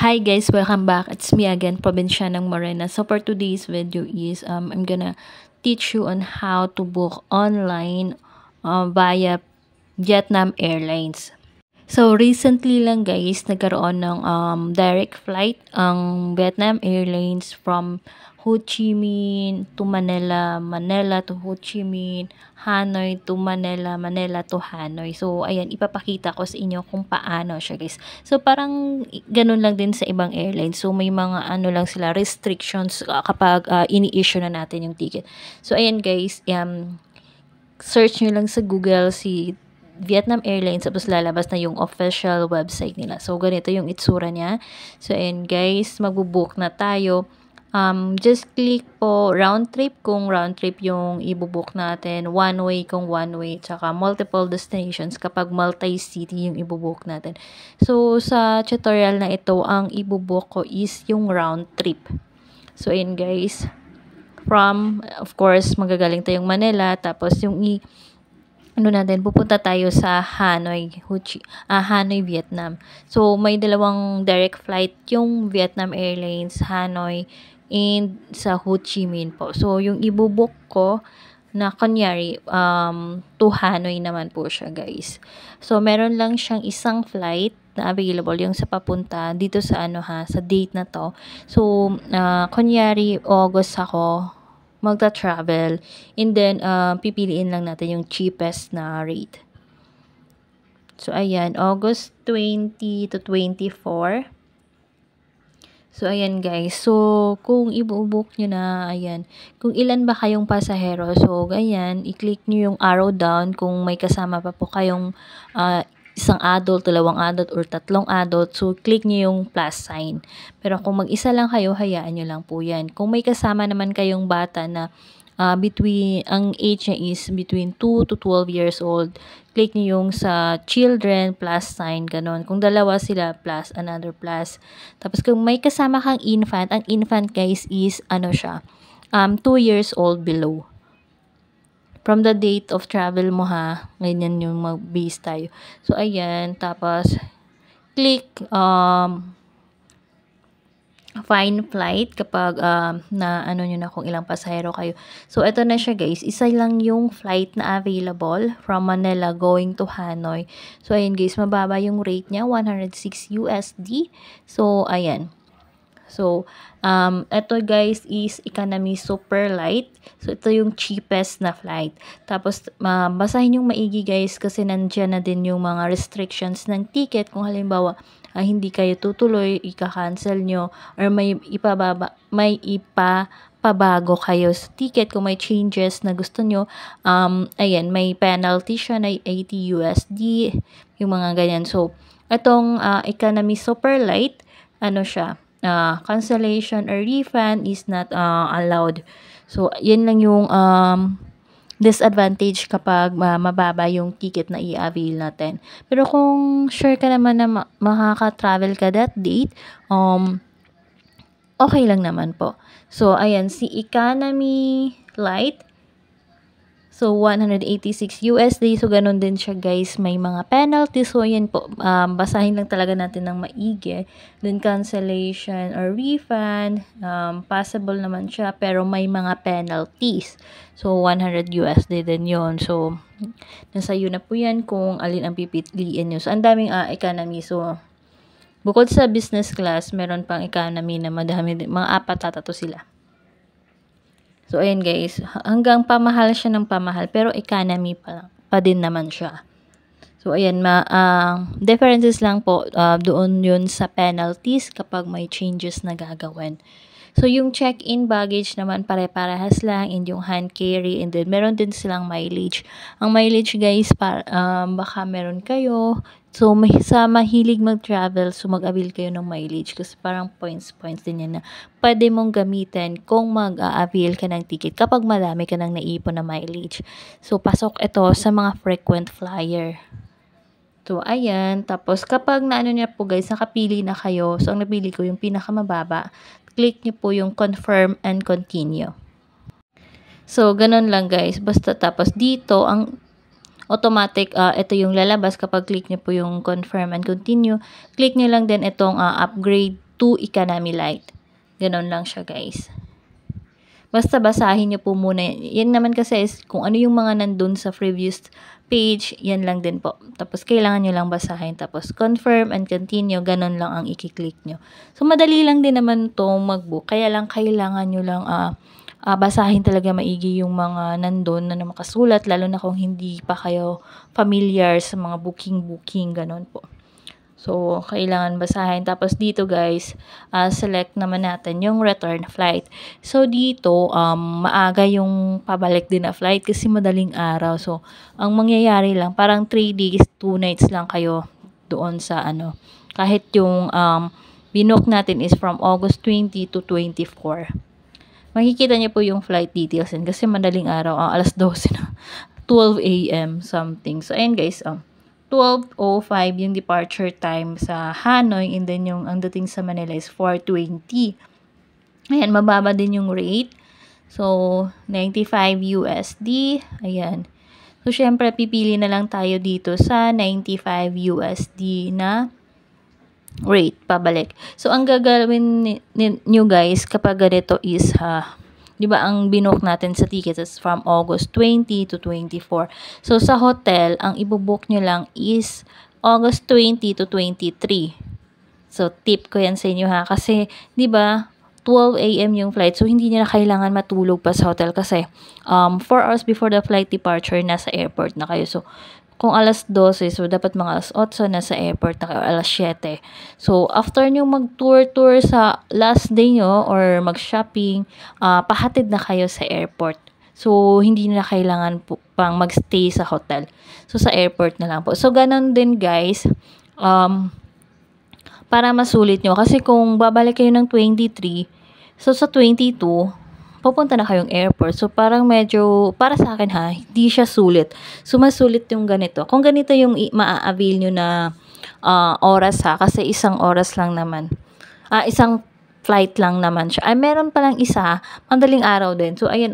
Hi guys, welcome back. It's me again, Probinsianang Morena. So for today's video is I'm gonna teach you on how to book online via Vietnam Airlines. So recently lang guys, nagkaroon ng direct flight ang Vietnam Airlines from Ho Chi Minh to Manila, Manila to Ho Chi Minh, Hanoi to Manila, Manila to Hanoi. So ayan, ipapakita ko sa inyo kung paano siya guys. So parang ganun lang din sa ibang airlines. So may mga ano lang sila restrictions kapag ini-issue na natin yung ticket. So ayan guys, search nyo lang sa Google si Vietnam Airlines, tapos lalabas na yung official website nila. So, ganito yung itsura niya. So, ayan guys, magbubook na tayo. Just click po round trip kung round trip yung ibubook natin, one way kung one way, tsaka multiple destinations kapag multi-city yung ibubook natin. So, sa tutorial na ito, ang ibubook ko is yung round trip. So, ayan guys, from, of course, magagaling tayong Manila, tapos yung pupunta tayo sa Hanoi, Hanoi, Vietnam. So, may dalawang direct flight yung Vietnam Airlines, Hanoi, and sa Ho Chi Minh po. So, yung ibubook ko na kunyari, to Hanoi naman po siya, guys. So, meron lang siyang isang flight na available, yung sa papunta dito sa sa date na to. So, kunyari, August ako magta-travel, and then pipiliin lang natin yung cheapest na rate. So ayan, August 20 to 24. So ayan guys, so kung i-book nyo na, ayan, kung ilan ba kayong pasahero, so ayan, i-click nyo yung arrow down kung may kasama pa po kayong isang adult, dalawang adult, or tatlong adult. So, click nyo yung plus sign. Pero kung mag-isa lang kayo, hayaan nyo lang po yan. Kung may kasama naman kayong bata na ang age niya is between 2 to 12 years old, click nyo yung sa children, plus sign, ganon. Kung dalawa sila, plus, another plus. Tapos, kung may kasama kang infant, ang infant guys is, 2 years old below. From the date of travel mo ha, ganyan yung mag-base tayo. So, ayan, tapos, click, find flight kapag, na nyo na kung ilang pasahero kayo. So, ito na siya guys, isa lang yung flight na available from Manila going to Hanoi. So, ayan guys, mababa yung rate niya, 106 USD. So, ayan. So, ito guys is economy super light. So, ito yung cheapest na flight. Tapos, basahin yung maigi guys kasi nandiyan na din yung mga restrictions ng ticket. Kung halimbawa, hindi kayo tutuloy, ika-cancel nyo, or may ipapabago kayo sa ticket kung may changes na gusto nyo. Ayan, may penalty siya na 80 USD, yung mga ganyan. So, itong economy super light, siya, cancellation or refund is not allowed. So, yan lang yung disadvantage kapag mababa yung ticket na i-avail natin. Pero kung sure ka naman na makaka-travel ka that date, okay lang naman po. So, ayan, si economy light, so, 186 USD. So, ganun din siya, guys. May mga penalty. So, ayan po. Basahin lang talaga natin ng maigi. Then, cancellation or refund. Possible naman siya. Pero, may mga penalties. So, 100 USD din yun. So, nasa iyo na po yan kung alin ang pipiliin nyo. So, ang daming economy. So, bukod sa business class, meron pang economy na madami. Mga 4 sila. So, ayan guys, hanggang pamahal siya ng pamahal, pero economy pa din naman siya. So, ayan, differences lang po doon yun sa penalties kapag may changes na gagawin. So, yung check-in baggage naman pare-parehas lang, and yung hand carry, and then meron din silang mileage. Ang mileage guys, baka meron kayo, so sa mahilig mag-travel, so mag-avail kayo ng mileage kasi parang points din yan na pwede mong gamitin kung mag-avail ka ng ticket kapag madami ka nang naipon na mileage. So, pasok ito sa mga frequent flyer. So, ayan. Tapos, kapag niya po guys, nakapili na kayo. So, ang napili ko yung pinakamababa. Click nyo po yung confirm and continue. So, ganun lang guys. Basta tapos dito, ang automatic, ito yung lalabas kapag click nyo po yung confirm and continue. Click nyo lang din itong upgrade to economy light. Ganon lang siya, guys. Basta basahin nyo po muna. Yan naman kasi is kung ano yung mga nandun sa previous page, yan lang din po. Tapos kailangan nyo lang basahin. Tapos confirm and continue, ganon lang ang i-click nyo. So madali lang din naman to mag-book. Kaya lang kailangan nyo lang basahin talaga maigi yung mga nandun na makasulat. Lalo na kung hindi pa kayo familiar sa mga booking, ganon po. So, kailangan basahin. Tapos dito guys, select naman natin yung return flight. So, dito, maaga yung pabalik din na flight kasi madaling araw. So, ang mangyayari lang, parang 3 days, 2 nights lang kayo doon sa Kahit yung binook natin is from August 20 to 24. Makikita niyo po yung flight details din kasi madaling araw, alas 12 na. 12 a.m. something. So, ayan guys, 12:05 yung departure time sa Hanoi, and then yung ang dating sa Manila is 4:20. Ayan, mababa din yung rate. So, 95 USD. Ayan. So, syempre, pipili na lang tayo dito sa 95 USD na rate, pabalik. So, ang gagawin nyo guys, kapag ganito is, di ba ang binook natin sa tickets is from August 20 to 24. So, sa hotel, ang ibubook nyo lang is August 20 to 23. So, tip ko yan sa inyo ha. Kasi, di ba, 12 a.m. yung flight. So, hindi nyo na kailangan matulog pa sa hotel kasi 4 hours before the flight departure, nasa airport na kayo. So, kung alas 12, so dapat mga alas 8 nasa airport na kayo, alas 7. So, after nyo mag-tour sa last day nyo or mag-shopping, pahatid na kayo sa airport. So, hindi na kailangan pang mag-stay sa hotel. So, sa airport na lang po. So, ganun din guys, para masulit nyo. Kasi kung babalik kayo ng 23, so sa 22, pupunta na kayong airport. So, parang medyo, para sa akin ha, hindi siya sulit. So, masulit yung ganito. Kung ganito yung maa-avail nyo na oras ha, kasi isang oras lang naman. Isang flight lang naman siya. Meron palang isa, madaling araw din. So, ayan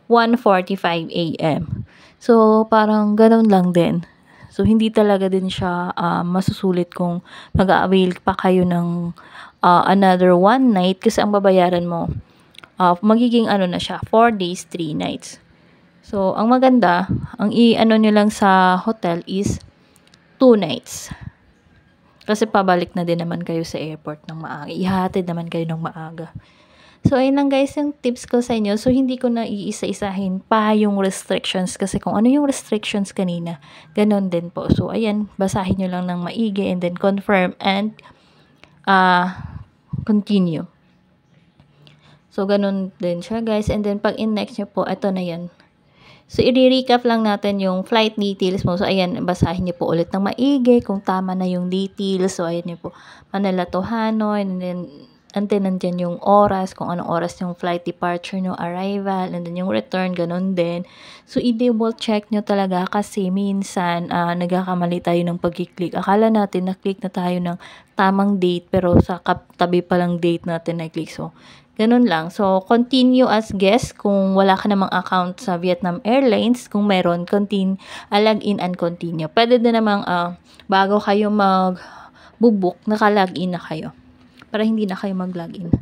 1:45 a.m. So, parang ganun lang din. So, hindi talaga din siya masusulit kung mag-avail pa kayo ng another one night kasi ang babayaran mo magiging na siya, 4 days, 3 nights. So, ang maganda, ang nyo lang sa hotel is 2 nights. Kasi pabalik na din naman kayo sa airport ng maaga. Ihatid naman kayo ng maaga. So, ayun lang guys yung tips ko sa inyo. So, hindi ko na iisa-isahin pa yung restrictions kasi kung ano yung restrictions kanina, ganon din po. So, ayan, basahin nyo lang ng maigi and then confirm and continue. So, ganun din siya, guys. And then, pag in-next nyo po, ito na yan. So, i-recap lang natin yung flight details mo. So, ayan, basahin nyo po ulit ng maigi kung tama na yung details. So, ayan nyo po, Manila to Hanoi, and then, nandyan yung oras, kung anong oras yung flight departure nyo, arrival, and then yung return, ganun din. So, i-double check nyo talaga kasi minsan, nagkakamali tayo ng pag-click. Akala natin, na-click na tayo ng tamang date, pero sa tabi palang date natin na-click. So, ganun lang. So, continue as guest kung wala ka namang account sa Vietnam Airlines. Kung meron, log-in and continue. Pwede din namang bago kayo mag-book, naka-login na kayo. Para hindi na kayo mag-login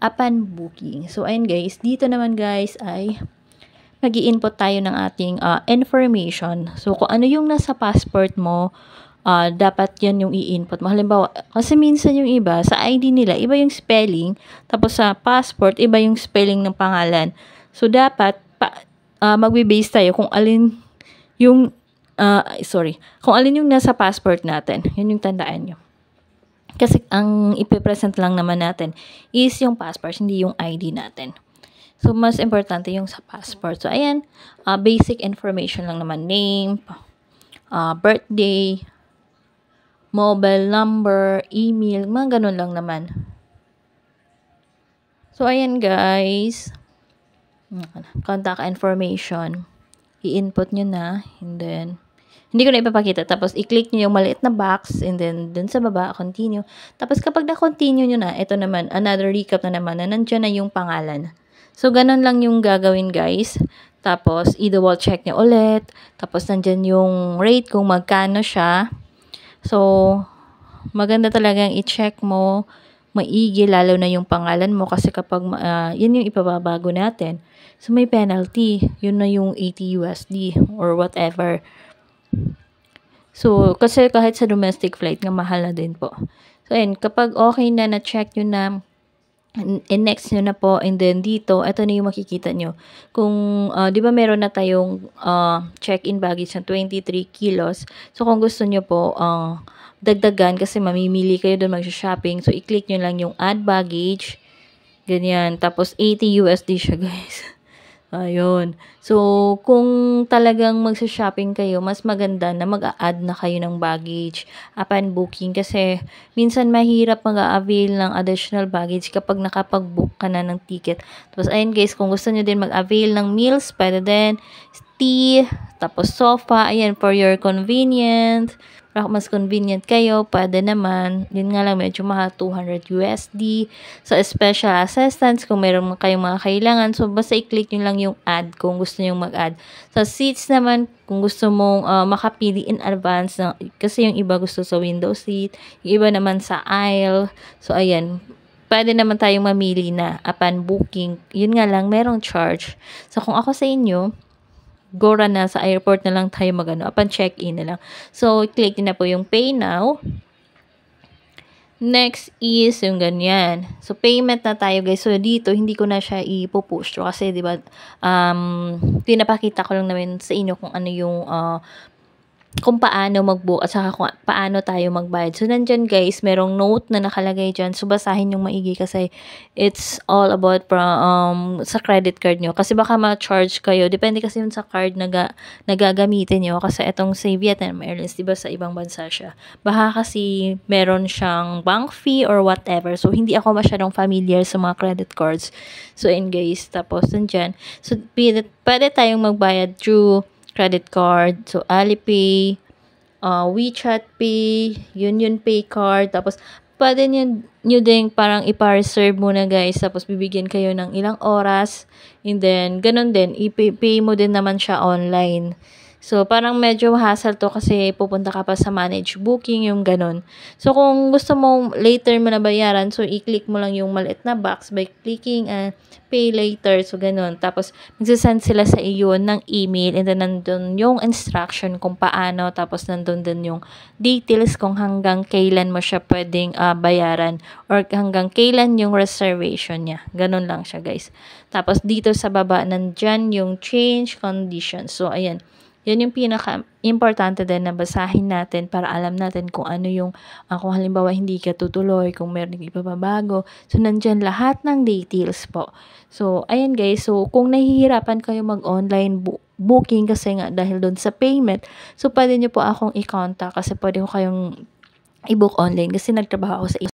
upon booking. So, ayun guys. Dito naman guys ay mag-i-input tayo ng ating information. So, kung ano yung nasa passport mo, dapat yan yung i-input mo. Halimbawa, kasi minsan yung iba, sa ID nila, iba yung spelling, tapos sa passport, iba yung spelling ng pangalan. So, dapat, magbe-base tayo kung alin yung, kung alin yung nasa passport natin. Yun yung tandaan nyo. Kasi ang ipipresent lang naman natin is yung passport, hindi yung ID natin. So, mas importante yung sa passport. So, ayan, basic information lang naman. Name, birthday, mobile number, email, mga ganun lang naman. So, ayan guys. Contact information. I-input nyo na. And then, hindi ko na ipapakita. Tapos, i-click nyo yung maliit na box. And then, dun sa baba, continue. Tapos, kapag na-continue nyo na, ito naman, another recap na naman, na nandiyan na yung pangalan. So, ganun lang yung gagawin guys. Tapos, i-double check nyo ulit. Tapos, nandyan yung rate kung magkano siya. So, maganda talagang i-check mo maigi, lalo na yung pangalan mo kasi kapag yun yung ipababago natin. So, may penalty. Yun na yung 80 USD or whatever. So, kasi kahit sa domestic flight nga, mahal na din po. So, ayun, kapag okay na, na-check nyo na, and next nyo na po, and then dito, ito na yung makikita nyo. Kung, di ba meron na tayong check-in baggage ng 23 kilos. So, kung gusto nyo po, dagdagan, kasi mamimili kayo doon mag-shopping. So, i-click nyo lang yung add baggage. Ganyan. Tapos, 80 USD siya, guys. Ayun. So, kung talagang magsa-shopping kayo, mas maganda na mag-a-add na kayo ng baggage upon booking kasi minsan mahirap mag-a-avail ng additional baggage kapag nakapag-book ka na ng ticket. Tapos, ayun guys, kung gusto nyo din mag-avail ng meals, pwede din, tea, tapos sofa, ayan, for your convenience. Para mas convenient kayo, pwede naman. Yun nga lang, medyo mahal, 200 USD. So, special assistance, kung meron kayong mga kailangan. So, basta i-click nyo lang yung add kung gusto nyo mag-add. So, seats naman, kung gusto mong makapili in advance. Kasi yung iba gusto sa window seat, yung iba naman sa aisle. So, ayan. Pwede naman tayong mamili na upon booking. Yun nga lang, merong charge. So, kung ako sa inyo, Gora na sa airport na lang tayo magano upon check-in na lang. So, click na po yung pay now. Next is yung ganyan. So, payment na tayo guys. So, dito, hindi ko na siya ipupush. Kasi, di ba, pinapakita ko lang naman sa inyo kung ano yung kung paano mag-book at saka kung paano tayo magbayad. So, nandyan guys, merong note na nakalagay dyan. So, basahin yung maigi kasi it's all about sa credit card nyo. Kasi baka ma-charge kayo. Depende kasi yun sa card na gagamitin nyo. Kasi itong sa Vietnam Airlines, diba sa ibang bansa siya. Baka kasi meron siyang bank fee or whatever. So, hindi ako masyadong familiar sa mga credit cards. So, in guys, tapos nandyan. So, pwede tayong magbayad through credit card, so Alipay, WeChat Pay, Union Pay card, tapos pwede nyo din parang ipa-reserve muna guys, tapos bibigyan kayo ng ilang oras, and then ganun din, i-pay mo din naman siya online. So, parang medyo hassle to kasi pupunta ka pa sa manage booking, yung ganun. So, kung gusto mo later mo na bayaran, so i-click mo lang yung maliit na box by clicking pay later. So, ganun. Tapos, magsasend sila sa iyo ng email and then nandun yung instruction kung paano. Tapos, nandun din yung details kung hanggang kailan mo siya pwedeng bayaran or hanggang kailan yung reservation niya. Ganun lang siya, guys. Tapos, dito sa baba, nandyan yung change conditions. So, ayan. Yan yung pinaka-importante din na basahin natin para alam natin kung ano yung, kung halimbawa hindi ka tutuloy, kung meron ipababago. So, nandyan lahat ng details po. So, ayan guys. So, kung nahihirapan kayo mag-online booking kasi nga dahil doon sa payment, so, pwede nyo po akong i-contact kasi pwede ko kayong i-book online kasi nagtrabaho ako sa